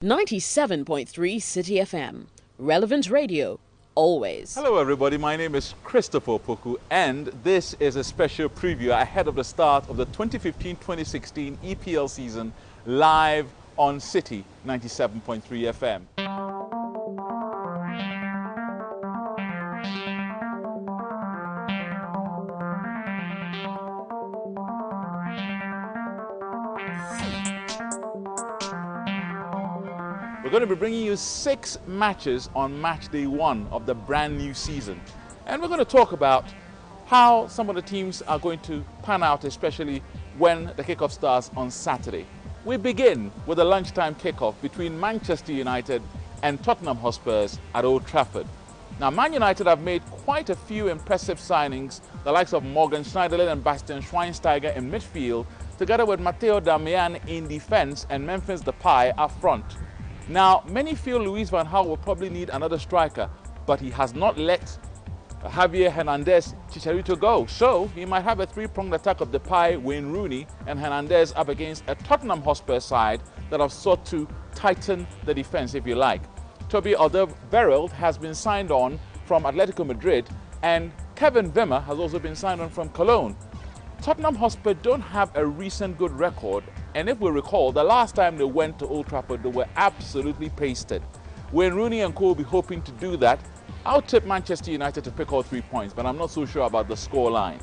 97.3 Citi FM. Relevant radio, always. Hello everybody, my name is Christopher Opoku and this is a special preview ahead of the start of the 2015-2016 EPL season live on Citi 97.3 FM. We're going to be bringing you 6 matches on match day 1 of the brand new season. And we're going to talk about how some of the teams are going to pan out, especially when the kickoff starts on Saturday. We begin with a lunchtime kickoff between Manchester United and Tottenham Hotspurs at Old Trafford. Now, Man United have made quite a few impressive signings, the likes of Morgan Schneiderlin and Bastian Schweinsteiger in midfield, together with Matteo Darmian in defence and Memphis Depay up front. Now, many feel Luis van Gaal will probably need another striker, but he has not let Javier Hernandez Chicharito go. So he might have a three-pronged attack of Depay, Wayne Rooney and Hernandez up against a Tottenham Hotspur side that have sought to tighten the defence, if you like. Toby Alderweireld has been signed on from Atletico Madrid and Kevin Wimmer has also been signed on from Cologne. Tottenham Hotspur don't have a recent good record, and if we recall, the last time they went to Old Trafford, they were absolutely pasted. Wayne Rooney and co will be hoping to do that. I'll tip Manchester United to pick all 3 points, but I'm not so sure about the scoreline.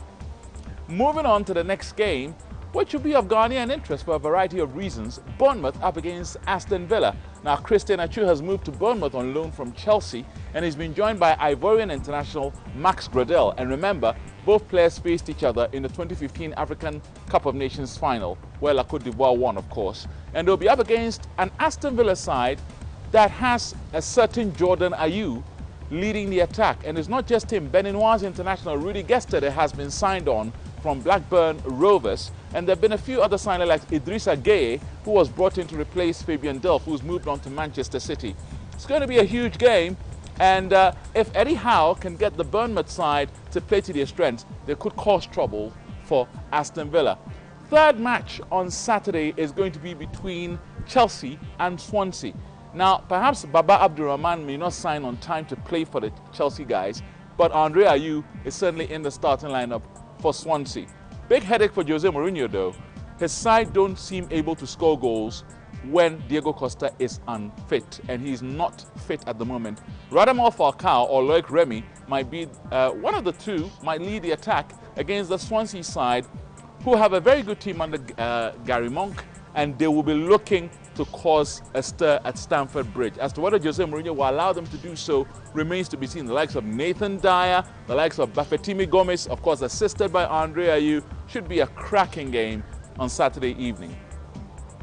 Moving on to the next game, which will be of Ghanaian interest for a variety of reasons, Bournemouth up against Aston Villa. Now, Christian Atsu has moved to Bournemouth on loan from Chelsea, and he's been joined by Ivorian international Max Gradel. And remember, both players faced each other in the 2015 African Cup of Nations final, where La Côte d'Ivoire won, of course. And they'll be up against an Aston Villa side that has a certain Jordan Ayew leading the attack. And it's not just him. Beninois international Rudy Gestede has been signed on from Blackburn Rovers. And there have been a few other signings like Idrissa Gueye, who was brought in to replace Fabian Delph, who's moved on to Manchester City. It's going to be a huge game. And if Eddie Howe can get the Bournemouth side to play to their strengths, they could cause trouble for Aston Villa. Third match on Saturday is going to be between Chelsea and Swansea. Now, perhaps Baba Abdurrahman may not sign on time to play for the Chelsea guys, but Andre Ayew is certainly in the starting lineup for Swansea. Big headache for Jose Mourinho though. His side don't seem able to score goals when Diego Costa is unfit, and he's not fit at the moment. Radamel Falcao or Loic Remy might be one of the two, might lead the attack against the Swansea side, who have a very good team under Gary Monk, and they will be looking to cause a stir at Stamford Bridge. As to whether Jose Mourinho will allow them to do so remains to be seen. The likes of Nathan Dyer, the likes of Bafetimi Gomez, of course assisted by Andre Ayew, should be a cracking game on Saturday evening.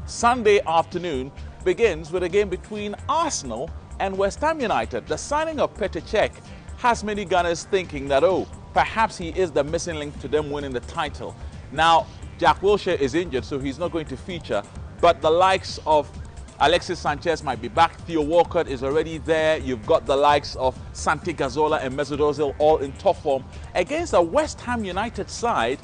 Sunday afternoon begins with a game between Arsenal and West Ham United. The signing of Petr Cech has many Gunners thinking that, perhaps he is the missing link to them winning the title. Now, Jack Wilshere is injured, so he's not going to feature, but the likes of Alexis Sanchez might be back. Theo Walcott is already there. You've got the likes of Santi Cazorla and Mesut Ozil all in top form against a West Ham United side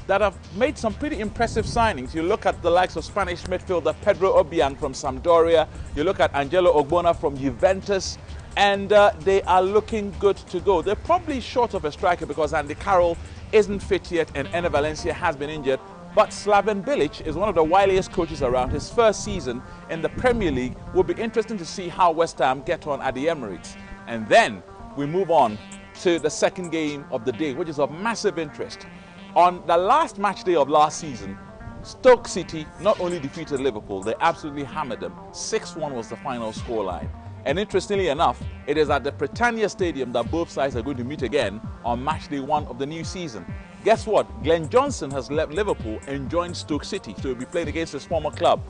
that have made some pretty impressive signings. You look at the likes of Spanish midfielder Pedro Obiang from Sampdoria, you look at Angelo Ogbonna from Juventus, and they are looking good to go. They're probably short of a striker because Andy Carroll isn't fit yet and Enner Valencia has been injured, but Slaven Bilic is one of the wiliest coaches around. His first season in the Premier League will be interesting to see how West Ham get on at the Emirates. And then we move on to the second game of the day, which is of massive interest. On the last match day of last season, Stoke City not only defeated Liverpool, they absolutely hammered them. 6-1 was the final scoreline. And interestingly enough, it is at the Britannia Stadium that both sides are going to meet again on match day 1 of the new season. Guess what? Glenn Johnson has left Liverpool and joined Stoke City, so he'll be playing against his former club.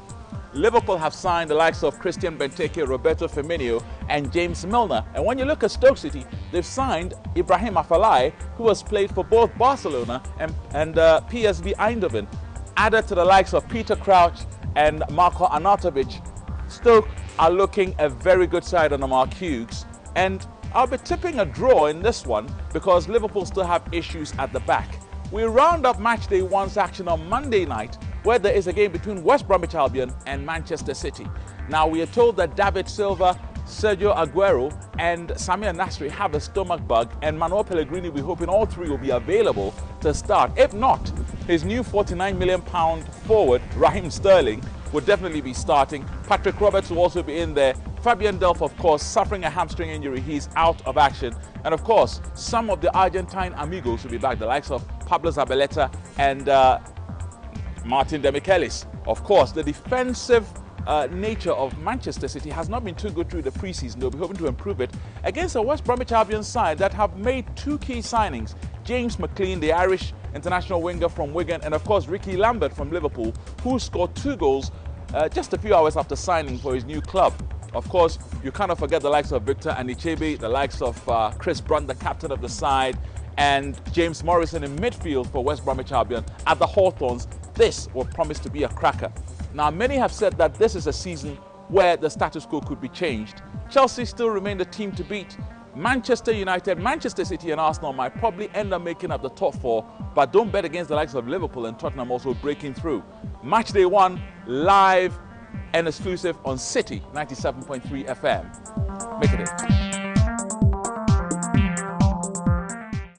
Liverpool have signed the likes of Christian Benteke, Roberto Firmino and James Milner. And when you look at Stoke City, they've signed Ibrahim Afellay, who has played for both Barcelona and PSV Eindhoven. Added to the likes of Peter Crouch and Marko Arnautovic, Stoke are looking a very good side under Mark Hughes. And I'll be tipping a draw in this one because Liverpool still have issues at the back. We round up match day 1's action on Monday night, where there is a game between West Bromwich Albion and Manchester City. Now, we are told that David Silva, Sergio Aguero and Samir Nasri have a stomach bug, and Manuel Pellegrini, we're hoping all three will be available to start. If not, his new £49 million forward, Raheem Sterling, would definitely be starting. Patrick Roberts will also be in there. Fabian Delph, of course, suffering a hamstring injury. He's out of action. And of course, some of the Argentine amigos will be back, the likes of Pablo Zabaleta and Martin Demichelis. Of course, the defensive nature of Manchester City has not been too good through the preseason. They'll be hoping to improve it against a West Bromwich Albion side that have made two key signings. James McLean, the Irish international winger from Wigan, and of course Ricky Lambert from Liverpool, who scored 2 goals just a few hours after signing for his new club. Of course, you cannot forget the likes of Victor Anichebe, the likes of Chris Brunt, the captain of the side, and James Morrison in midfield for West Bromwich Albion at the Hawthorns. This will promise to be a cracker. Now, many have said that this is a season where the status quo could be changed. Chelsea still remain the team to beat. Manchester United, Manchester City and Arsenal might probably end up making up the top 4, but don't bet against the likes of Liverpool and Tottenham also breaking through. Match Day 1, live and exclusive on Citi 97.3 FM. Make it in.